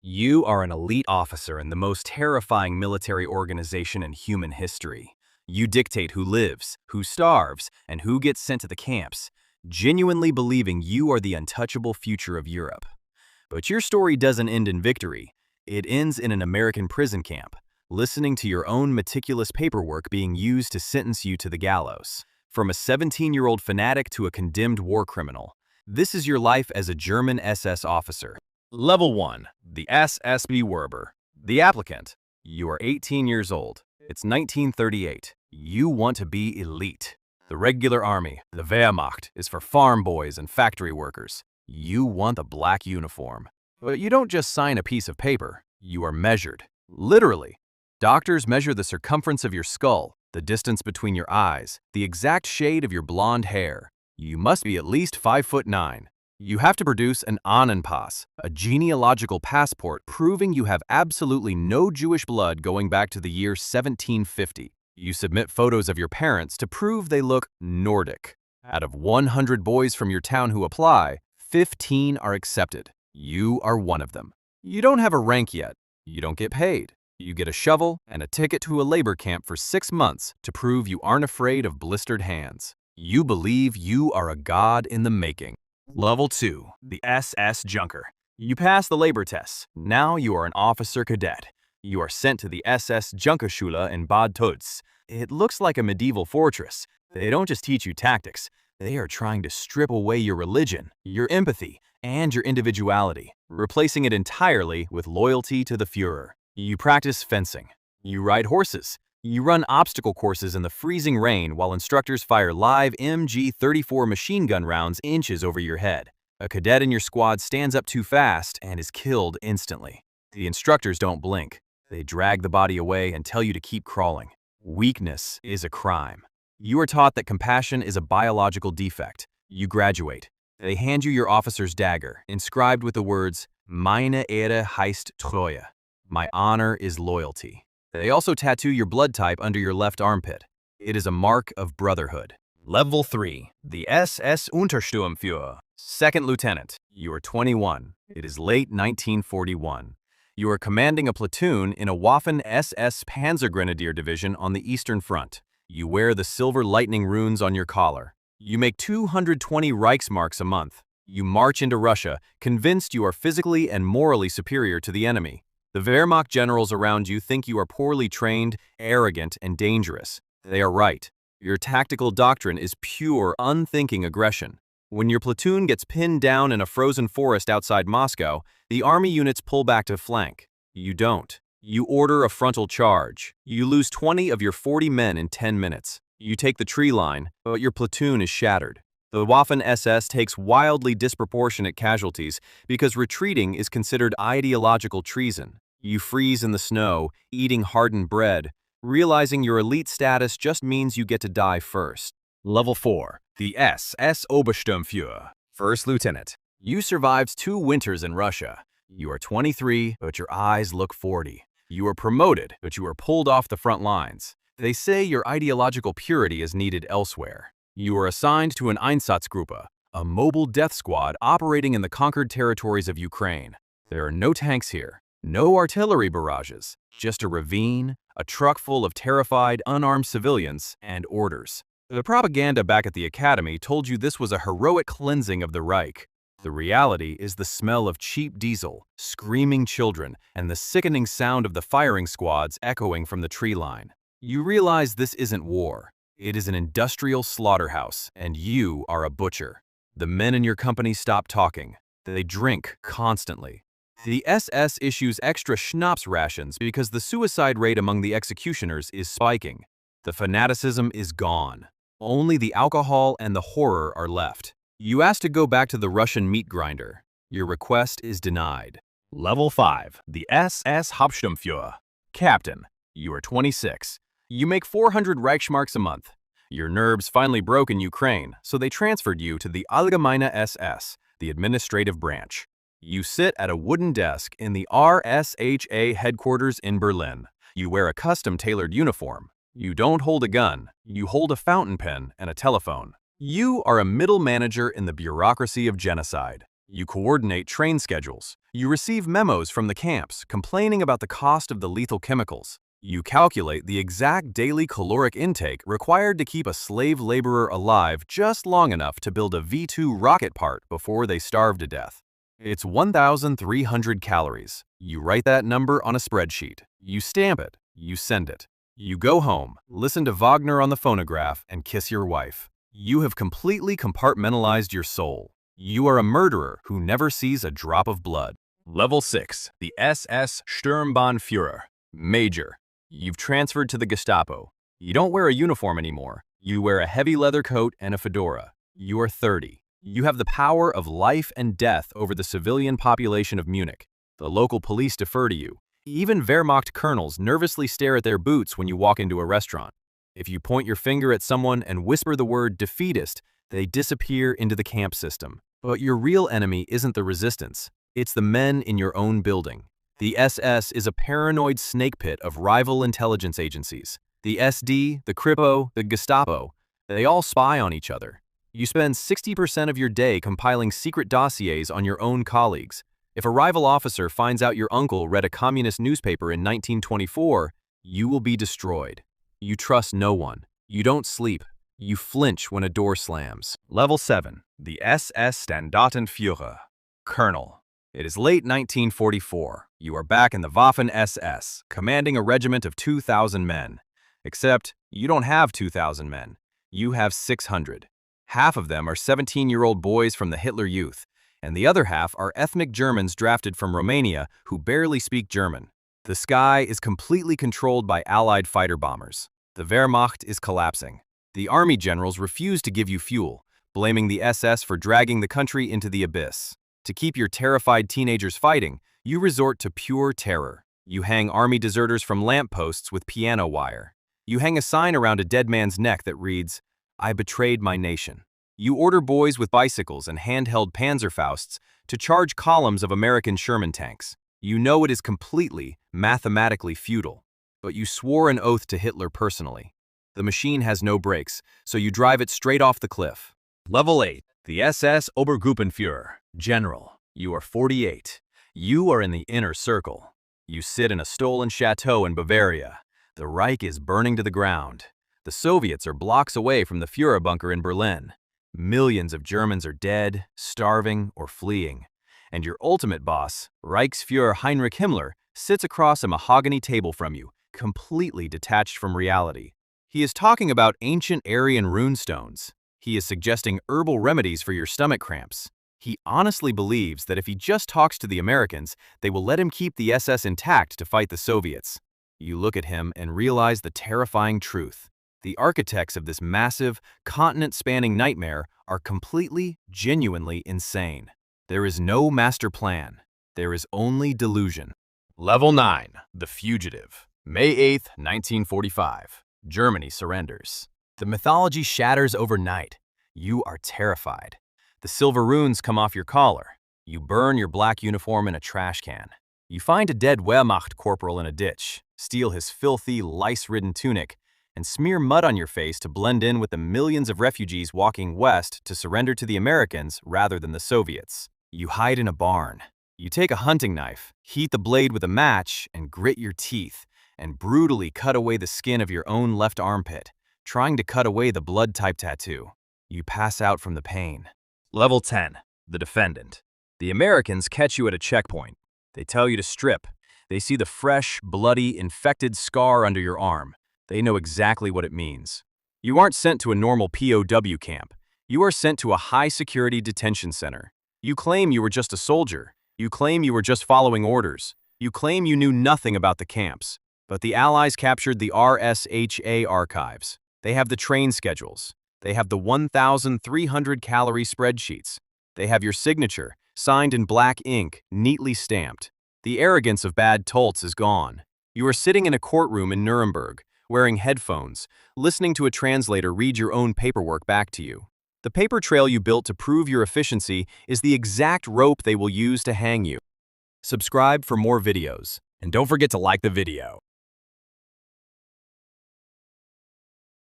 You are an elite officer in the most terrifying military organization in human history. You dictate who lives, who starves, and who gets sent to the camps, genuinely believing you are the untouchable future of Europe. But your story doesn't end in victory. It ends in an American prison camp, listening to your own meticulous paperwork being used to sentence you to the gallows. From a 17-year-old fanatic to a condemned war criminal, this is your life as a German SS officer. Level 1. The SSB Werber. The applicant. You are 18 years old. It's 1938. You want to be elite. The regular army, the Wehrmacht, is for farm boys and factory workers. You want the black uniform. But you don't just sign a piece of paper. You are measured. Literally. Doctors measure the circumference of your skull, the distance between your eyes, the exact shade of your blonde hair. You must be at least 5'9". You have to produce an Ahnenpass, a genealogical passport proving you have absolutely no Jewish blood going back to the year 1750. You submit photos of your parents to prove they look Nordic. Out of 100 boys from your town who apply, 15 are accepted. You are one of them. You don't have a rank yet. You don't get paid. You get a shovel and a ticket to a labor camp for 6 months to prove you aren't afraid of blistered hands. You believe you are a god in the making. Level 2. The SS Junker. You pass the labor tests. Now you are an officer cadet. You are sent to the SS Junkerschule in Bad Tölz. It looks like a medieval fortress. They don't just teach you tactics. They are trying to strip away your religion, your empathy, and your individuality, replacing it entirely with loyalty to the Führer. You practice fencing. You ride horses. You run obstacle courses in the freezing rain while instructors fire live MG-34 machine gun rounds inches over your head. A cadet in your squad stands up too fast and is killed instantly. The instructors don't blink. They drag the body away and tell you to keep crawling. Weakness is a crime. You are taught that compassion is a biological defect. You graduate. They hand you your officer's dagger, inscribed with the words, Meine Ehre heißt Treue. My honor is loyalty. They also tattoo your blood type under your left armpit. It is a mark of brotherhood. Level 3. The SS Untersturmführer. Second Lieutenant. You are 21. It is late 1941. You are commanding a platoon in a Waffen SS Panzergrenadier Division on the Eastern Front. You wear the silver lightning runes on your collar. You make 220 Reichsmarks a month. You march into Russia, convinced you are physically and morally superior to the enemy. The Wehrmacht generals around you think you are poorly trained, arrogant, and dangerous. They are right. Your tactical doctrine is pure, unthinking aggression. When your platoon gets pinned down in a frozen forest outside Moscow, the army units pull back to flank. You don't. You order a frontal charge. You lose 20 of your 40 men in 10 minutes. You take the tree line, but your platoon is shattered. The Waffen SS takes wildly disproportionate casualties because retreating is considered ideological treason. You freeze in the snow, eating hardened bread, realizing your elite status just means you get to die first. Level 4. The SS Obersturmführer. First Lieutenant. You survived 2 winters in Russia. You are 23, but your eyes look 40. You are promoted, but you are pulled off the front lines. They say your ideological purity is needed elsewhere. You are assigned to an Einsatzgruppe, a mobile death squad operating in the conquered territories of Ukraine. There are no tanks here. No artillery barrages, just a ravine, a truck full of terrified, unarmed civilians, and orders. The propaganda back at the academy told you this was a heroic cleansing of the Reich. The reality is the smell of cheap diesel, screaming children, and the sickening sound of the firing squads echoing from the tree line. You realize this isn't war. It is an industrial slaughterhouse, and you are a butcher. The men in your company stop talking. They drink constantly. The SS issues extra schnapps rations because the suicide rate among the executioners is spiking. The fanaticism is gone. Only the alcohol and the horror are left. You ask to go back to the Russian meat grinder. Your request is denied. Level 5. The SS Hauptsturmführer. Captain. You are 26. You make 400 Reichsmarks a month. Your nerves finally broke in Ukraine, so they transferred you to the Allgemeine SS, the administrative branch. You sit at a wooden desk in the RSHA headquarters in Berlin. You wear a custom-tailored uniform. You don't hold a gun. You hold a fountain pen and a telephone. You are a middle manager in the bureaucracy of genocide. You coordinate train schedules. You receive memos from the camps complaining about the cost of the lethal chemicals. You calculate the exact daily caloric intake required to keep a slave laborer alive just long enough to build a V2 rocket part before they starve to death. It's 1,300 calories. You write that number on a spreadsheet. You stamp it. You send it. You go home, listen to Wagner on the phonograph, and kiss your wife. You have completely compartmentalized your soul. You are a murderer who never sees a drop of blood. Level 6. The SS Sturmbannführer. Major. You've transferred to the Gestapo. You don't wear a uniform anymore. You wear a heavy leather coat and a fedora. You are 30. You have the power of life and death over the civilian population of Munich. The local police defer to you. Even Wehrmacht colonels nervously stare at their boots when you walk into a restaurant. If you point your finger at someone and whisper the word defeatist, they disappear into the camp system. But your real enemy isn't the resistance. It's the men in your own building. The SS is a paranoid snake pit of rival intelligence agencies. The SD, the Kripo, the Gestapo, they all spy on each other. You spend 60% of your day compiling secret dossiers on your own colleagues. If a rival officer finds out your uncle read a communist newspaper in 1924, you will be destroyed. You trust no one. You don't sleep. You flinch when a door slams. Level 7. The SS Standartenführer. Colonel. It is late 1944. You are back in the Waffen-SS, commanding a regiment of 2,000 men. Except, you don't have 2,000 men. You have 600. Half of them are 17-year-old boys from the Hitler Youth, and the other half are ethnic Germans drafted from Romania who barely speak German. The sky is completely controlled by Allied fighter bombers. The Wehrmacht is collapsing. The army generals refuse to give you fuel, blaming the SS for dragging the country into the abyss. To keep your terrified teenagers fighting, you resort to pure terror. You hang army deserters from lampposts with piano wire. You hang a sign around a dead man's neck that reads, "I betrayed my nation." You order boys with bicycles and handheld Panzerfausts to charge columns of American Sherman tanks. You know it is completely, mathematically futile, but you swore an oath to Hitler personally. The machine has no brakes, so you drive it straight off the cliff. Level 8. The SS Obergruppenführer. General. You are 48. You are in the inner circle. You sit in a stolen chateau in Bavaria. The Reich is burning to the ground. The Soviets are blocks away from the Führer bunker in Berlin. Millions of Germans are dead, starving, or fleeing. And your ultimate boss, Reichsfuhrer Heinrich Himmler, sits across a mahogany table from you, completely detached from reality. He is talking about ancient Aryan runestones. He is suggesting herbal remedies for your stomach cramps. He honestly believes that if he just talks to the Americans, they will let him keep the SS intact to fight the Soviets. You look at him and realize the terrifying truth. The architects of this massive, continent-spanning nightmare are completely, genuinely insane. There is no master plan. There is only delusion. Level 9. The Fugitive. May 8, 1945. Germany surrenders. The mythology shatters overnight. You are terrified. The silver runes come off your collar. You burn your black uniform in a trash can. You find a dead Wehrmacht corporal in a ditch, steal his filthy, lice-ridden tunic, and smear mud on your face to blend in with the millions of refugees walking west to surrender to the Americans rather than the Soviets. You hide in a barn. You take a hunting knife, heat the blade with a match, and grit your teeth, and brutally cut away the skin of your own left armpit, trying to cut away the blood-type tattoo. You pass out from the pain. Level 10. The Defendant. The Americans catch you at a checkpoint. They tell you to strip. They see the fresh, bloody, infected scar under your arm. They know exactly what it means. You aren't sent to a normal POW camp. You are sent to a high-security detention center. You claim you were just a soldier. You claim you were just following orders. You claim you knew nothing about the camps. But the Allies captured the RSHA archives. They have the train schedules. They have the 1,300-calorie spreadsheets. They have your signature, signed in black ink, neatly stamped. The arrogance of bad Tolts is gone. You are sitting in a courtroom in Nuremberg, wearing headphones, listening to a translator read your own paperwork back to you. The paper trail you built to prove your efficiency is the exact rope they will use to hang you. Subscribe for more videos, and don't forget to like the video.